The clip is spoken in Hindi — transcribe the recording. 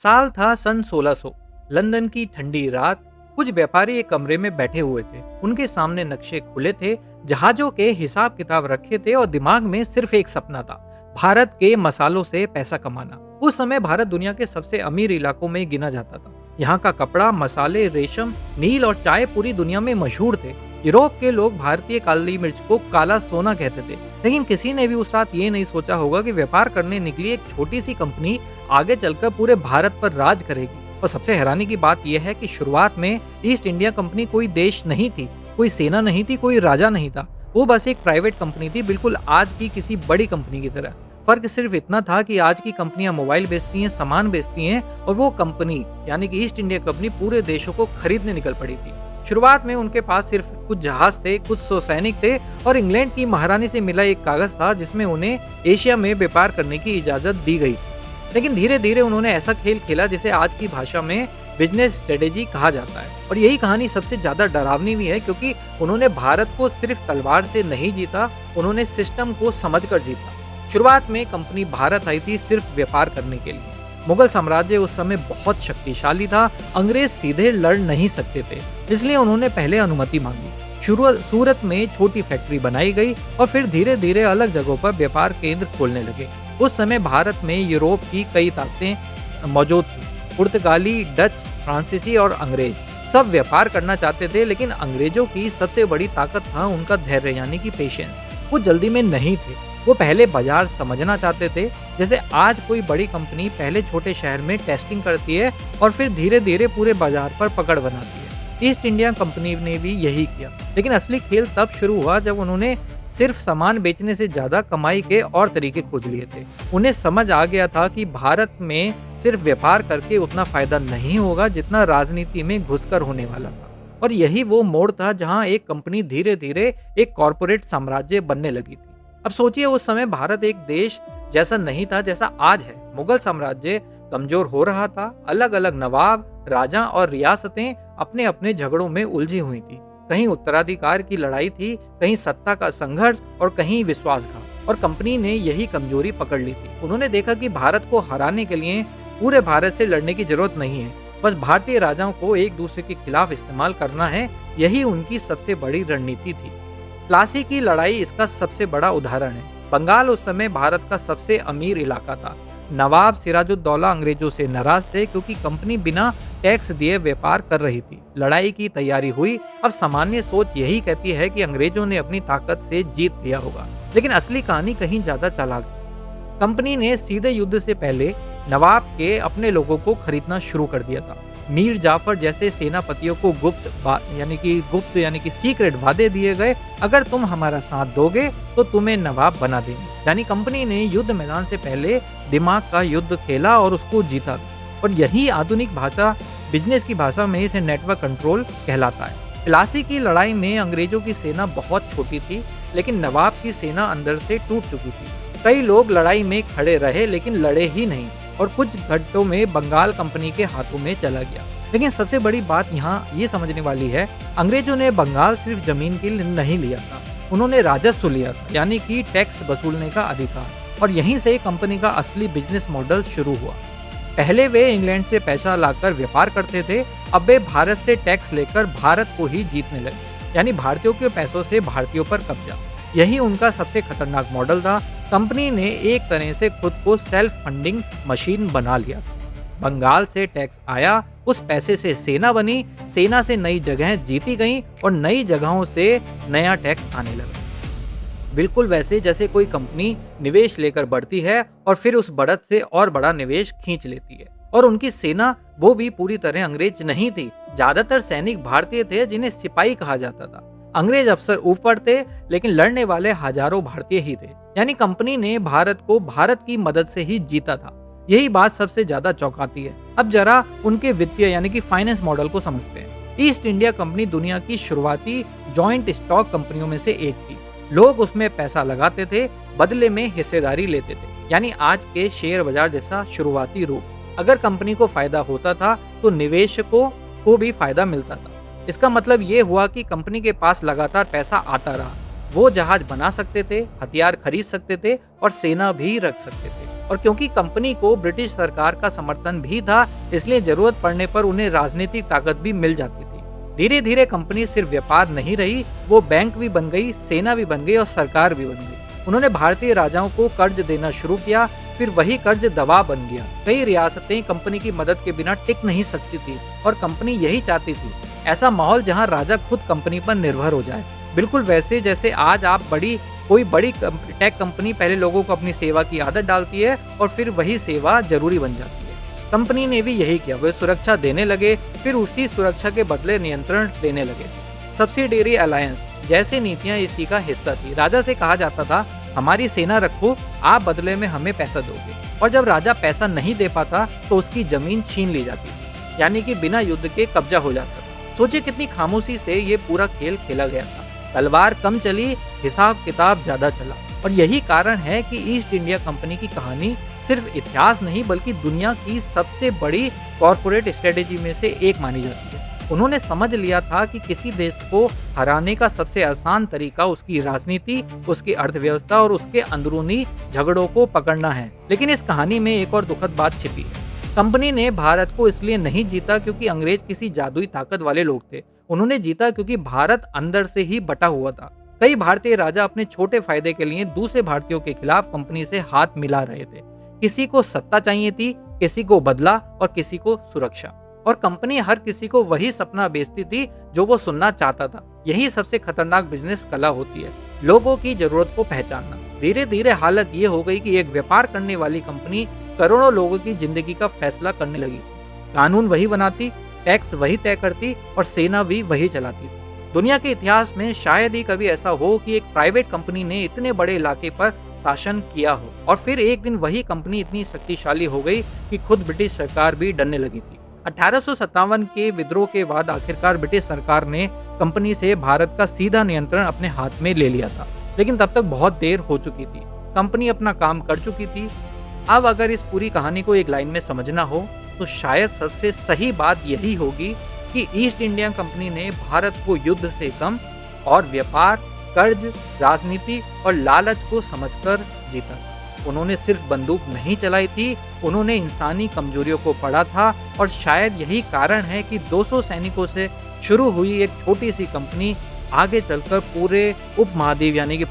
साल था सन 1600। लंदन की ठंडी रात। कुछ व्यापारी एक कमरे में बैठे हुए थे। उनके सामने नक्शे खुले थे, जहाजों के हिसाब किताब रखे थे और दिमाग में सिर्फ एक सपना था, भारत के मसालों से पैसा कमाना। उस समय भारत दुनिया के सबसे अमीर इलाकों में गिना जाता था। यहाँ का कपड़ा, मसाले, रेशम, नील और चाय पूरी दुनिया में मशहूर थे। यूरोप के लोग भारतीय काली मिर्च को काला सोना कहते थे, लेकिन किसी ने भी उस रात ये नहीं सोचा होगा कि व्यापार करने निकली एक छोटी सी कंपनी आगे चलकर पूरे भारत पर राज करेगी। और सबसे हैरानी की बात यह है कि शुरुआत में ईस्ट इंडिया कंपनी कोई देश नहीं थी, कोई सेना नहीं थी, कोई राजा नहीं था। वो बस एक प्राइवेट कंपनी थी, बिल्कुल आज की किसी बड़ी कंपनी की तरह। फर्क सिर्फ इतना था कि आज की कंपनियां मोबाइल बेचती हैं, सामान बेचती हैं, और वो कंपनी यानी कि ईस्ट इंडिया कंपनी पूरे देशों को खरीदने निकल पड़ी थी। शुरुआत में उनके पास सिर्फ कुछ जहाज थे, कुछ 100 सैनिक थे और इंग्लैंड की महारानी से मिला एक कागज था जिसमें उन्हें एशिया में व्यापार करने की इजाजत दी गई थी। लेकिन धीरे धीरे उन्होंने ऐसा खेल खेला जिसे आज की भाषा में बिजनेस स्ट्रेटेजी कहा जाता है। और यही कहानी सबसे ज्यादा डरावनी भी है, क्योंकि उन्होंने भारत को सिर्फ तलवार से नहीं जीता, उन्होंने सिस्टम को समझकर जीता। शुरुआत में कंपनी भारत आई थी सिर्फ व्यापार करने के लिए। मुगल साम्राज्य उस समय बहुत शक्तिशाली था, अंग्रेज सीधे लड़ नहीं सकते थे, इसलिए उन्होंने पहले अनुमति मांगी। सूरत में छोटी फैक्ट्री बनाई गई और फिर धीरे धीरे अलग जगहों पर व्यापार केंद्र खोलने लगे। उस समय भारत में यूरोप की कई ताकतें मौजूद थी। पुर्तगाली, डच, फ्रांसीसी और अंग्रेज सब व्यापार करना चाहते थे, लेकिन अंग्रेजों की सबसे बड़ी ताकत था उनका धैर्य यानी कि पेशेंस। वो जल्दी में नहीं थे, वो पहले बाजार समझना चाहते थे। जैसे आज कोई बड़ी कंपनी पहले छोटे शहर में टेस्टिंग करती है और फिर धीरे धीरे पूरे बाजार पर पकड़ बनाती है। ईस्ट इंडिया कंपनी ने भी यही किया, लेकिन असली खेल तब शुरू हुआ जब उन्होंने सिर्फ सामान बेचने से ज्यादा कमाई के और तरीके खोज लिए थे। उन्हें समझ आ गया था कि भारत में सिर्फ व्यापार करके उतना फायदा नहीं होगा जितना राजनीति में घुसकर होने वाला था। और यही वो मोड़ था जहां एक कंपनी धीरे धीरे एक कॉरपोरेट साम्राज्य बनने लगी थी। अब सोचिए, उस समय भारत एक देश जैसा नहीं था जैसा आज है। मुगल साम्राज्य कमजोर हो रहा था, अलग अलग नवाब, राजा और रियासतें अपने अपने झगड़ों में उलझी हुई थी। कहीं उत्तराधिकार की लड़ाई थी, कहीं सत्ता का संघर्ष और कहीं विश्वासघात। और कंपनी ने यही कमजोरी पकड़ ली थी। उन्होंने देखा कि भारत को हराने के लिए पूरे भारत से लड़ने की जरूरत नहीं है, बस भारतीय राजाओं को एक दूसरे के खिलाफ इस्तेमाल करना है। यही उनकी सबसे बड़ी रणनीति थी। प्लासी की लड़ाई इसका सबसे बड़ा उदाहरण है। बंगाल उस समय भारत का सबसे अमीर इलाका था। नवाब सिराजुद्दौला अंग्रेजों से नाराज थे क्योंकि कंपनी बिना टैक्स दिए व्यापार कर रही थी। लड़ाई की तैयारी हुई। अब सामान्य सोच यही कहती है कि अंग्रेजों ने अपनी ताकत से जीत लिया होगा, लेकिन असली कहानी कहीं ज्यादा चालाक थी। कंपनी ने सीधे युद्ध से पहले नवाब के अपने लोगों को खरीदना शुरू कर दिया था। मीर जाफर जैसे सेनापतियों को गुप्त यानी कि सीक्रेट वादे दिए गए, अगर तुम हमारा साथ दोगे तो तुम्हें नवाब बना देंगे। यानी कंपनी ने युद्ध मैदान से पहले दिमाग का युद्ध खेला और उसको जीता। और यही आधुनिक भाषा, बिजनेस की भाषा में इसे नेटवर्क कंट्रोल कहलाता है। प्लासी की लड़ाई में अंग्रेजों की सेना बहुत छोटी थी, लेकिन नवाब की सेना अंदर से टूट चुकी थी। कई लोग लड़ाई में खड़े रहे लेकिन लड़े ही नहीं, और कुछ घंटों में बंगाल कंपनी के हाथों में चला गया। लेकिन सबसे बड़ी बात यहाँ ये समझने वाली है, अंग्रेजों ने बंगाल सिर्फ जमीन के लिए नहीं लिया था, उन्होंने राजस्व लिया था, यानी कि टैक्स वसूलने का अधिकार। और यहीं से कंपनी का असली बिजनेस मॉडल शुरू हुआ। पहले वे इंग्लैंड से पैसा लाकर व्यापार करते थे, अब वे भारत से टैक्स लेकर भारत को ही जीतने लगे, यानी भारतीयों के पैसों से भारतीयों पर कब्जा। यही उनका सबसे खतरनाक मॉडल था। कंपनी ने एक तरह से खुद को सेल्फ फंडिंग मशीन बना लिया। बंगाल से टैक्स आया, उस पैसे से सेना बनी, सेना से नई जगहें जीती गईं और नई जगहों से नया टैक्स आने लगा। बिल्कुल वैसे जैसे कोई कंपनी निवेश लेकर बढ़ती है और फिर उस बढ़त से और बड़ा निवेश खींच लेती है। और उनकी सेना वो भी पूरी तरह अंग्रेज नहीं थी। ज्यादातर सैनिक भारतीय थे जिन्हें सिपाही कहा जाता था। अंग्रेज अफसर ऊपर थे, लेकिन लड़ने वाले हजारों भारतीय ही थे। यानी कंपनी ने भारत को भारत की मदद से ही जीता था। यही बात सबसे ज्यादा चौंकाती है। अब जरा उनके वित्तीय यानी कि फाइनेंस मॉडल को समझते हैं। ईस्ट इंडिया कंपनी दुनिया की शुरुआती जॉइंट स्टॉक कंपनियों में से एक थी। लोग उसमें पैसा लगाते थे, बदले में हिस्सेदारी लेते थे, यानी आज के शेयर बाजार जैसा शुरुआती रूप। अगर कंपनी को फायदा होता था तो निवेशकों को भी फायदा मिलता था। इसका मतलब ये हुआ कि कंपनी के पास लगातार पैसा आता रहा। वो जहाज बना सकते थे, हथियार खरीद सकते थे और सेना भी रख सकते थे। और क्योंकि कंपनी को ब्रिटिश सरकार का समर्थन भी था, इसलिए जरूरत पड़ने पर उन्हें राजनीतिक ताकत भी मिल जाती थी। धीरे धीरे कंपनी सिर्फ व्यापार नहीं रही, वो बैंक भी बन गई, सेना भी बन गई और सरकार भी बन गई। उन्होंने भारतीय राजाओं को कर्ज देना शुरू किया, फिर वही कर्ज दबाव बन गया। कई रियासतें कंपनी की मदद के बिना टिक नहीं सकती थी और कंपनी यही चाहती थी, ऐसा माहौल जहां राजा खुद कंपनी पर निर्भर हो जाए। बिल्कुल वैसे जैसे आज आप कोई बड़ी टेक कंपनी पहले लोगों को अपनी सेवा की आदत डालती है और फिर वही सेवा जरूरी बन जाती है। कंपनी ने भी यही किया, वे सुरक्षा देने लगे, फिर उसी सुरक्षा के बदले नियंत्रण लेने लगे। सब्सिडियरी अलायंस जैसी नीतियां इसी का हिस्सा थी। राजा से कहा जाता था, हमारी सेना रखो, आप बदले में हमें पैसा दोगे, और जब राजा पैसा नहीं दे पाता तो उसकी जमीन छीन ली जाती थी, यानी कि बिना युद्ध के कब्जा हो जाता था। सोचिए कितनी खामोशी से ये पूरा खेल खेला गया था। तलवार कम चली, हिसाब किताब ज्यादा चला, और यही कारण है कि ईस्ट इंडिया कंपनी की कहानी सिर्फ इतिहास नहीं बल्कि दुनिया की सबसे बड़ी कॉरपोरेट स्ट्रेटेजी में से एक मानी जाती है। उन्होंने समझ लिया था कि किसी देश को हराने का सबसे आसान तरीका उसकी राजनीति, उसकी अर्थव्यवस्था और उसके अंदरूनी झगड़ों को पकड़ना है। लेकिन इस कहानी में एक और दुखद बात छिपी है। कंपनी ने भारत को इसलिए नहीं जीता क्योंकि अंग्रेज किसी जादुई ताकत वाले लोग थे। उन्होंने जीता क्योंकि भारत अंदर से ही बटा हुआ था। कई भारतीय राजा अपने छोटे फायदे के लिए दूसरे भारतीयों के खिलाफ कंपनी से हाथ मिला रहे थे। किसी को सत्ता चाहिए थी, किसी को बदला और किसी को सुरक्षा, और कंपनी हर किसी को वही सपना बेचती थी जो वो सुनना चाहता था। यही सबसे खतरनाक बिजनेस कला होती है, लोगों की जरूरत को पहचानना। धीरे धीरे हालत ये हो गई कि एक व्यापार करने वाली कंपनी करोड़ों लोगों की जिंदगी का फैसला करने लगी। कानून वही बनाती, टैक्स वही तय करती और सेना भी वही चलाती थी। दुनिया के इतिहास में शायद ही कभी ऐसा हो कि एक प्राइवेट कंपनी ने इतने बड़े इलाके पर शासन किया हो, और फिर एक दिन वही कंपनी इतनी शक्तिशाली हो गई कि खुद ब्रिटिश सरकार भी डरने लगी थी। 1857 के विद्रोह के बाद आखिरकार ब्रिटिश सरकार ने कंपनी से भारत का सीधा नियंत्रण अपने हाथ में ले लिया था, लेकिन तब तक बहुत देर हो चुकी थी। कंपनी अपना काम कर चुकी थी। अब अगर इस पूरी कहानी को एक लाइन में समझना हो तो शायद सबसे सही बात यही होगी कि ईस्ट इंडिया कंपनी ने भारत को युद्ध से कम और व्यापार, कर्ज, राजनीति और लालच को समझकर जीता। उन्होंने सिर्फ बंदूक नहीं चलाई थी, उन्होंने इंसानी कमजोरियों को पढ़ा था, और शायद यही कारण है कि 200 सैनिकों से शुरू हुई एक छोटी सी कंपनी आगे चलकर पूरे उपमहाद्वीप यानी कि